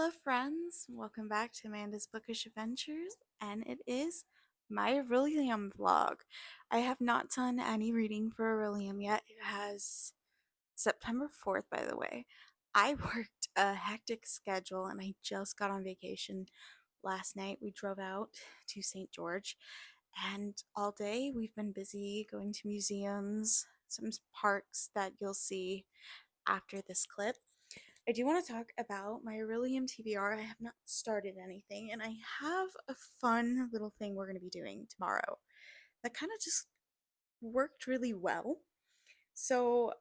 Hello, friends. Welcome back to Amanda's Bookish Adventures, and it is my Aurelium vlog. I have not done any reading for Aurelium yet. It has September 4th, by the way. I worked a hectic schedule and I just got on vacation last night. We drove out to St. George, and all day we've been busy going to museums, some parks that you'll see after this clip. I do want to talk about my Aurelium TBR. I have not started anything, and I have a fun little thing we're going to be doing tomorrow that kind of just worked really well. So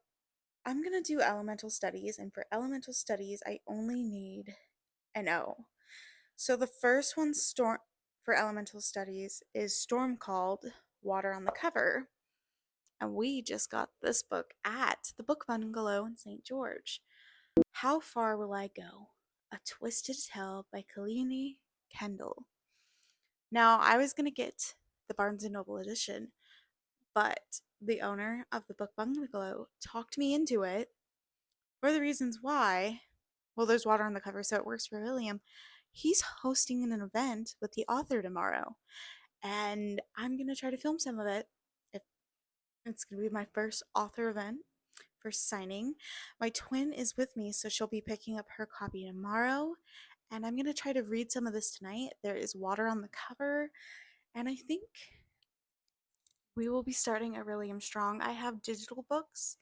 I'm going to do elemental studies, and for elemental studies, I only need an O. So the first one for elemental studies is Storm Called, Water on the Cover. And we just got this book at the Book Bungalow in St. George. How Far Will I Go? A Twisted Tale by Kalini Kendall. Now, I was going to get the Barnes & Noble edition, but the owner of the Book Bungalow talked me into it for the reasons why. Well, there's water on the cover, so it works for William. He's hosting an event with the author tomorrow, and I'm going to try to film some of it. It's going to be my first author event for signing. My twin is with me, so she'll be picking up her copy tomorrow, and I'm going to try to read some of this tonight. There is water on the cover, and I think we will be starting Aurelium strong. I have digital books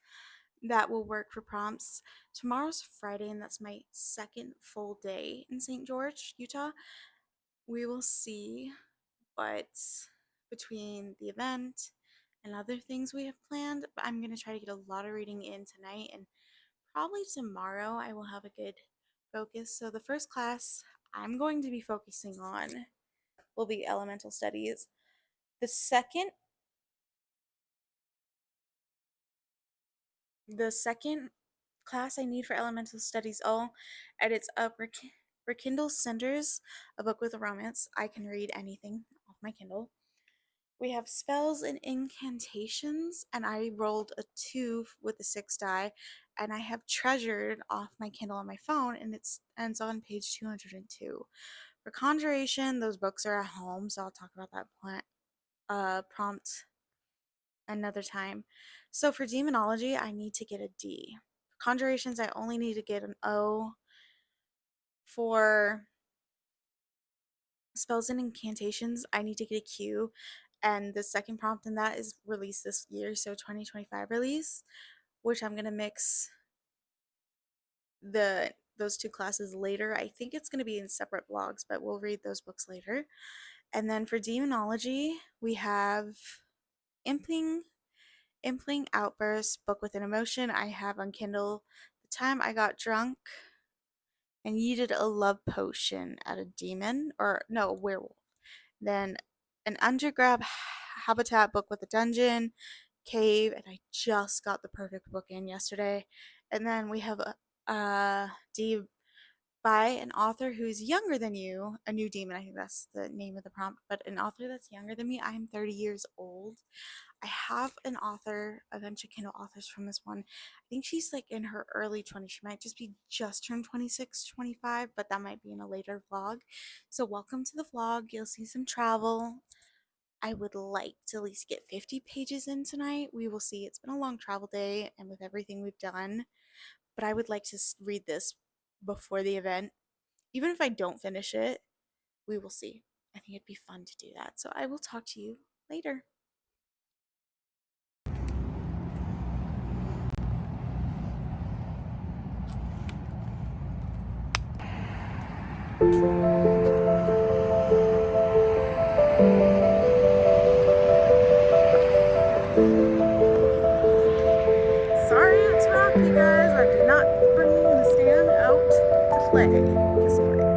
that will work for prompts. Tomorrow's Friday, and that's my second full day in St. George, Utah. We will see, but between the event and other things we have planned, I'm going to try to get a lot of reading in tonight, and probably tomorrow I will have a good focus. So the first class I'm going to be focusing on will be elemental studies. The second class I need for elemental studies, and it's a Rekindle Cinders, a book with a romance. I can read anything off my Kindle. We have spells and incantations, and I rolled a 2 with the 6 die, and I have treasured off my Kindle on my phone, and it ends on page 202. For conjuration, those books are at home, so I'll talk about that prompt another time. So for demonology, I need to get a D. For conjurations, I only need to get an O. For spells and incantations, I need to get a Q, and the second prompt in that is released this year, so 2025 release, which I'm going to mix those two classes later. I think it's going to be in separate blogs, but we'll read those books later. And then for demonology, we have Impling Outburst, book with an emotion. I have on Kindle The Time I Got Drunk and Needed a Love Potion at a Demon, or no, a werewolf. Then an Undergrad Habitat, book with a dungeon, cave, and I just got the perfect book in yesterday. And then we have a D by an author who's younger than you, a new demon, I think that's the name of the prompt, but an author that's younger than me. I am 30 years old. I have an author, a bunch of Kindle authors from this one. I think she's like in her early 20s. She might just turned 26, 25, but that might be in a later vlog. So welcome to the vlog. You'll see some travel. I would like to at least get 50 pages in tonight. We will see. It's been a long travel day and with everything we've done, but I would like to read this before the event. Even if I don't finish it, we will see. I think it'd be fun to do that. So I will talk to you later. Sorry it's rocky, guys. I did not bring the stand out to play this morning.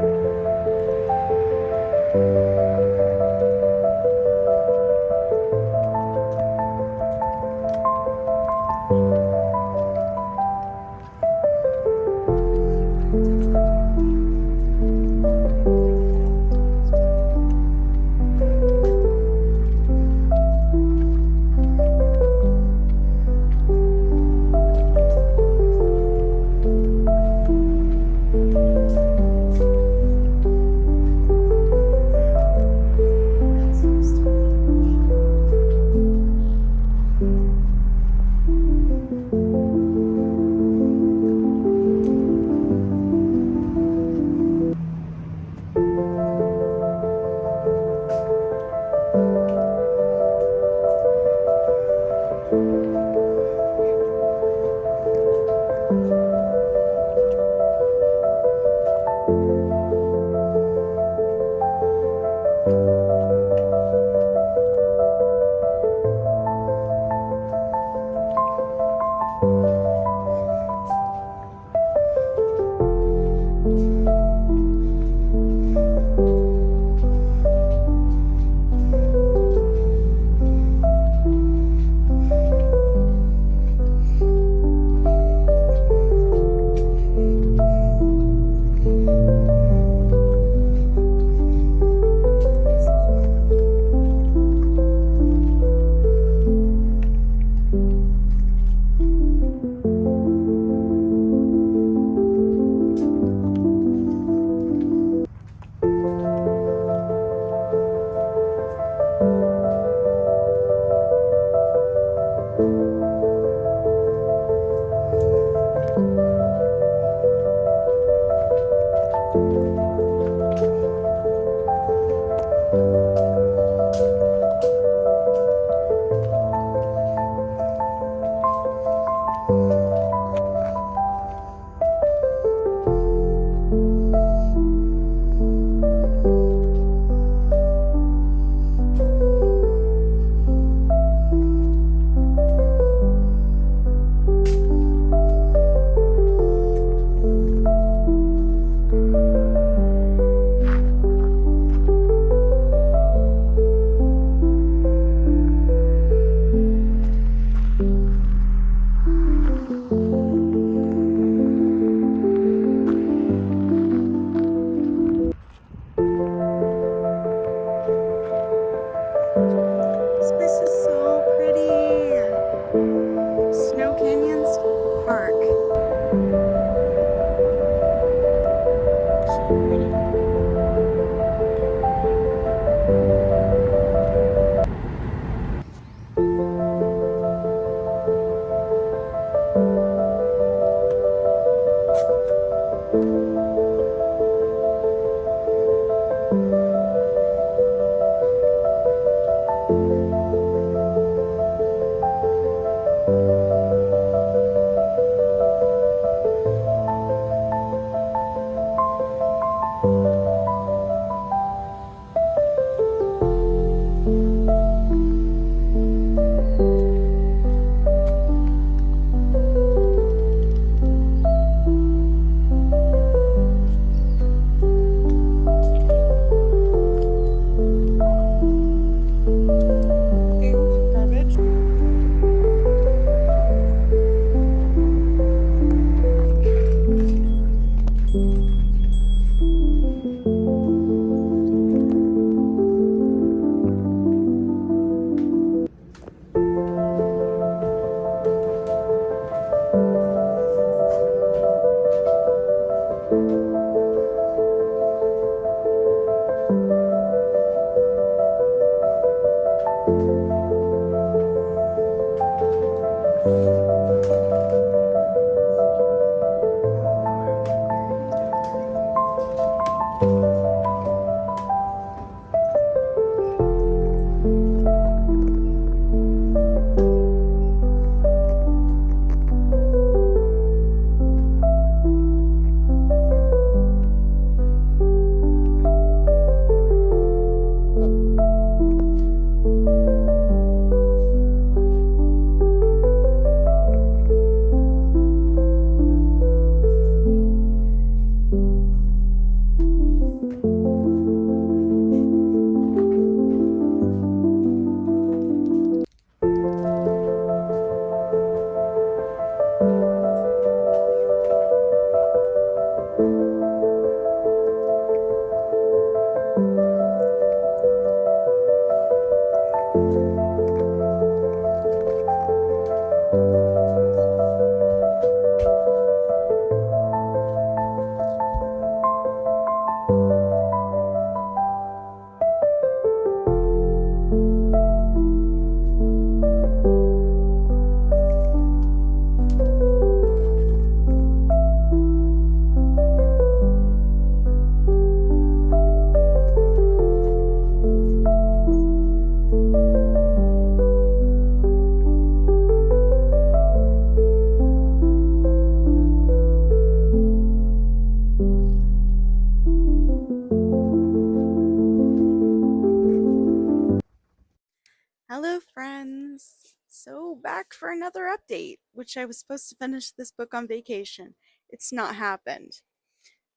Hello, friends! So, back for another update, which I was supposed to finish this book on vacation. It's not happened.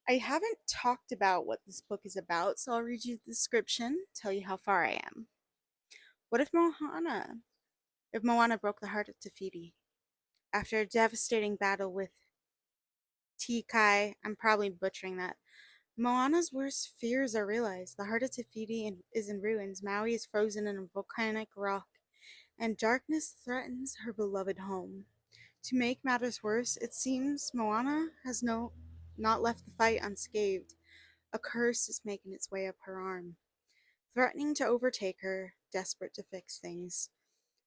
I haven't talked about what this book is about, so I'll read you the description, tell you how far I am. What if Moana broke the heart of Tafiti? After a devastating battle with Tikai, I'm probably butchering that, Moana's worst fears are realized. The heart of Tafiti is in ruins, Maui is frozen in a volcanic rock, and darkness threatens her beloved home. To make matters worse, it seems Moana has not left the fight unscathed. A curse is making its way up her arm, threatening to overtake her, desperate to fix things.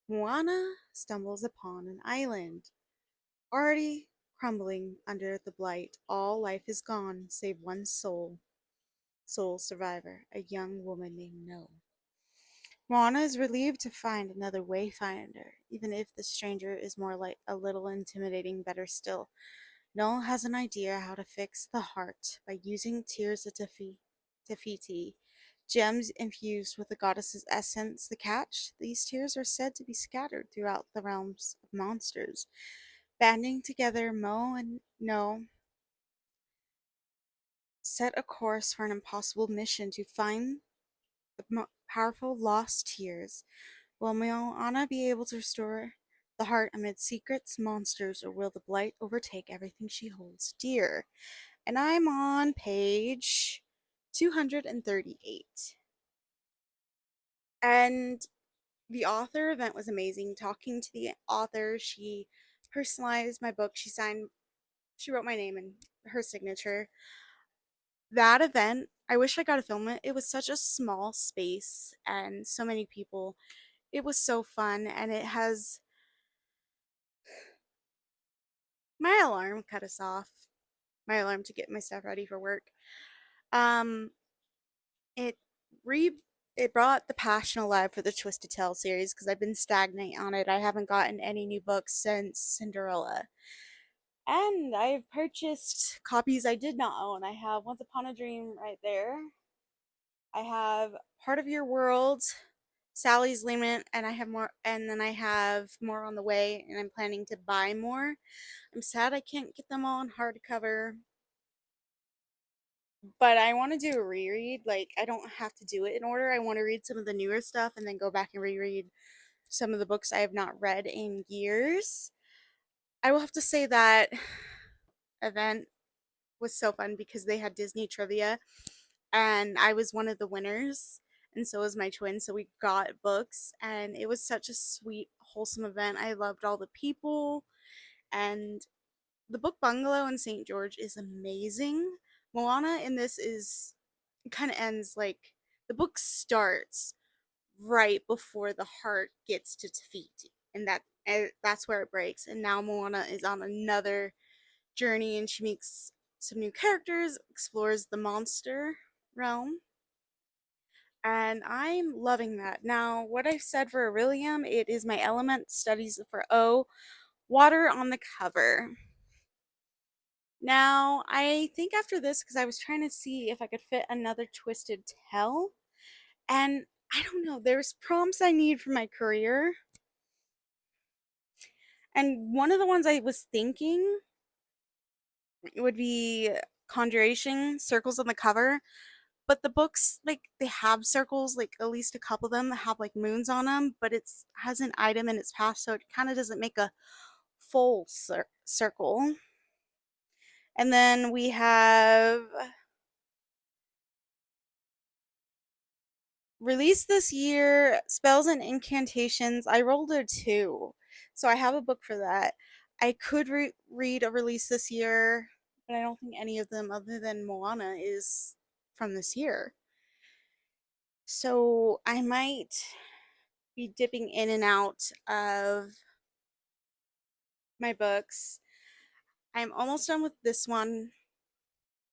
Moana stumbles upon an island, already crumbling under the blight. All life is gone, save one sole survivor, a young woman named No. Moana is relieved to find another wayfinder, even if the stranger is more like a little intimidating. Better still, Noel has an idea how to fix the heart by using tears of Tafiti, gems infused with the goddess's essence. The catch: these tears are said to be scattered throughout the realms of monsters. Banding together, Mo and No set a course for an impossible mission to find the powerful lost tears. Will Moana be able to restore the heart amid secrets, monsters, or will the blight overtake everything she holds dear? And I'm on page 238. And the author event was amazing. Talking to the author, she personalized my book. She wrote my name and her signature. That event, I wish I got to film it. It was such a small space and so many people. It was so fun, and it has my alarm cut us off. My alarm to get my stuff ready for work. Um, it re it brought the passion alive for the Twisted Tale series because I've been stagnant on it. I haven't gotten any new books since Cinderella. And I've purchased copies I did not own. I have Once Upon a Dream right there. I have Part of Your World, Sally's Limit, and I have more, and then I have more on the way, and I'm planning to buy more. I'm sad I can't get them all in hardcover, but I want to do a reread. Like, I don't have to do it in order. I want to read some of the newer stuff and then go back and reread some of the books I have not read in years. I will have to say that event was so fun because they had Disney trivia and I was one of the winners and so was my twin, so we got books and it was such a sweet, wholesome event. I loved all the people, and the book bungalow in St. George is amazing. Moana in this is kind of ends like the book starts right before the heart gets to Tafiti, and that's where it breaks. And now Moana is on another journey, and she meets some new characters, explores the monster. realm, and I'm loving that. Now, what I've said for Aurelium, it is my element studies for O, water on the cover. Now, I think after this, because I was trying to see if I could fit another Twisted Tale, and I don't know, there's prompts I need for my career, and one of the ones I was thinking would be conjuration circles on the cover. But the books, like, they have circles, like at least a couple of them that have like moons on them, but it's has an item in its path, so it kind of doesn't make a full circle. And then we have released this year spells and incantations. I rolled a two, so I have a book for that. I could read a release this year, but I don't think any of them, other than Moana, is from this year. So I might be dipping in and out of my books. I'm almost done with this one.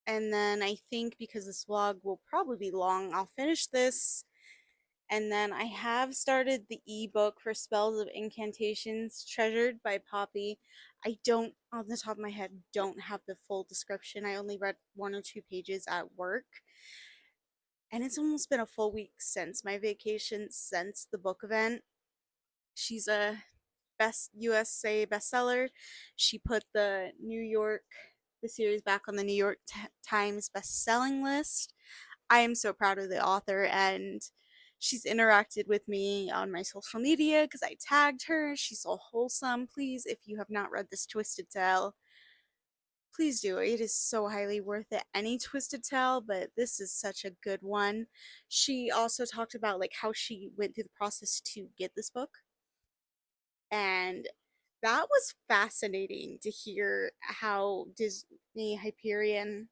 And then I think because this vlog will probably be long, I'll finish this. And then I have started the ebook for Spells of Incantations Treasured by Poppy. I don't, on the top of my head, don't have the full description. I only read one or two pages at work. And it's almost been a full week since my vacation, since the book event. She's a best USA bestseller. She put the series back on the New York Times best-selling list. I am so proud of the author, and she's interacted with me on my social media because I tagged her. She's so wholesome. Please, if you have not read this Twisted Tale, please do. It is so highly worth it. Any Twisted Tale, but this is such a good one. She also talked about like how she went through the process to get this book, and that was fascinating to hear how Disney Hyperion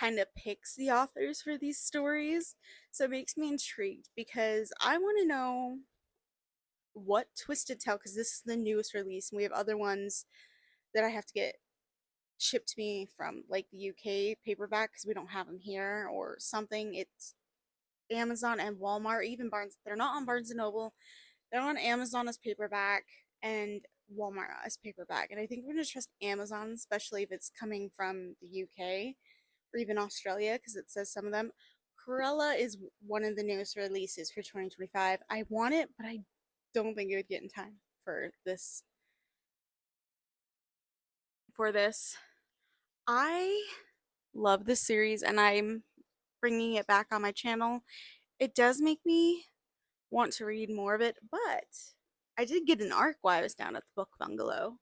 kind of picks the authors for these stories. So it makes me intrigued because I want to know what Twisted Tale, because this is the newest release, and we have other ones that I have to get shipped to me from like the UK paperback because we don't have them here or something. It's Amazon and Walmart, even Barnes. They're not on Barnes and Noble. They're on Amazon as paperback and Walmart as paperback. And I think we're going to trust Amazon, especially if it's coming from the UK or even Australia, because it says some of them. Cruella is one of the newest releases for 2025. I want it, but I don't think it would get in time for this. For this, I love this series, and I'm bringing it back on my channel. It does make me want to read more of it, but I did get an arc while I was down at the book bungalow.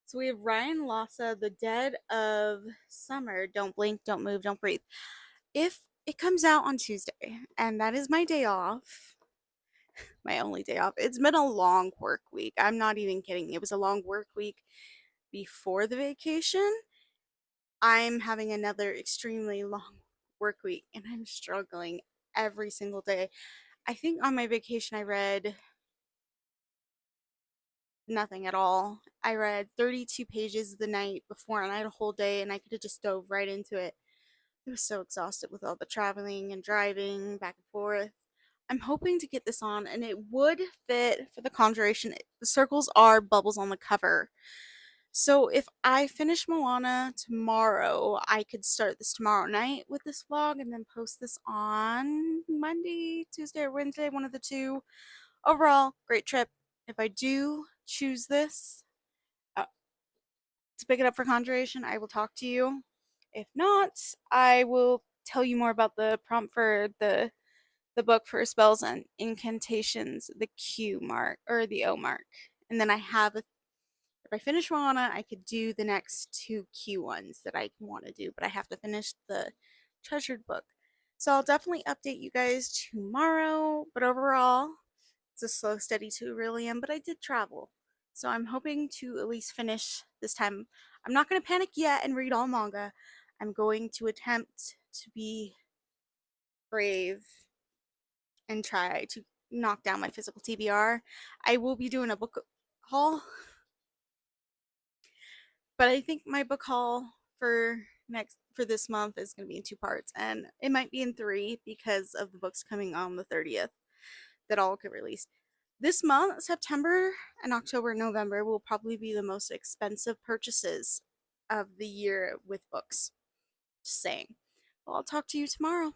So we have Ryan Lassa, The Dead of Summer, Don't Blink, Don't Move, Don't Breathe. If it comes out on Tuesday, and that is my day off, my only day off. It's been a long work week. I'm not even kidding. It was a long work week before the vacation. I'm having another extremely long work week, and I'm struggling every single day. I think on my vacation I read nothing at all. I read 32 pages the night before, and I had a whole day, and I could have just dove right into it. I was so exhausted with all the traveling and driving back and forth. I'm hoping to get this on, and it would fit for the conjuration. The circles are bubbles on the cover. So if I finish Moana tomorrow, I could start this tomorrow night with this vlog and then post this on Monday, Tuesday, or Wednesday, one of the two. Overall, great trip. If I do choose this to pick it up for conjuration, I will talk to you. If not, I will tell you more about the prompt for the book for spells and incantations, the Q mark or the O mark. And then I have if I finish Moana, I could do the next two Q ones that I want to do, but I have to finish the treasured book. So I'll definitely update you guys tomorrow, but overall, it's a slow, steady Aurelium, but I did travel. So I'm hoping to at least finish this time. I'm not going to panic yet and read all manga. I'm going to attempt to be brave and try to knock down my physical TBR. I will be doing a book haul, but I think my book haul for next for this month is going to be in two parts, and it might be in three because of the books coming on the 30th that all get released. This month, September and October and November, will probably be the most expensive purchases of the year with books. Just saying. Well, I'll talk to you tomorrow.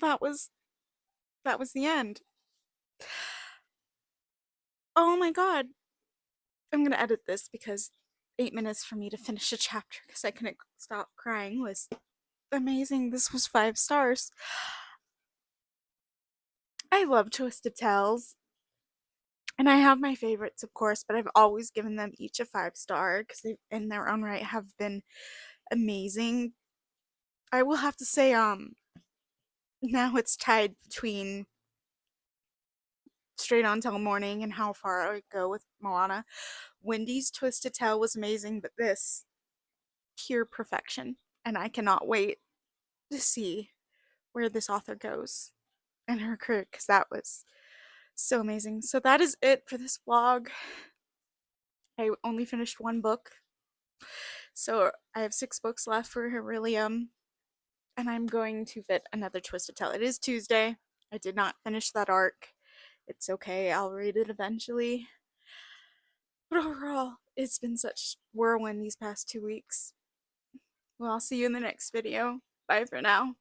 So that was the end. Oh my god. I'm gonna edit this because 8 minutes for me to finish a chapter because I couldn't stop crying was amazing. This was 5 stars. I love Twisted Tales. And I have my favorites, of course, but I've always given them each a 5 star because they, in their own right, have been amazing. I will have to say, now it's tied between Straight On Till Morning and How Far I Would Go with Moana. Wendy's Twisted Tale was amazing, but this, pure perfection. And I cannot wait to see where this author goes in her career because that was so amazing. So that is it for this vlog. I only finished one book, so I have 6 books left for Herillium, and I'm going to fit another Twisted Tale. It is Tuesday. I did not finish that arc. It's okay, I'll read it eventually. But overall, it's been such whirlwind these past 2 weeks. Well, I'll see you in the next video. Bye for now.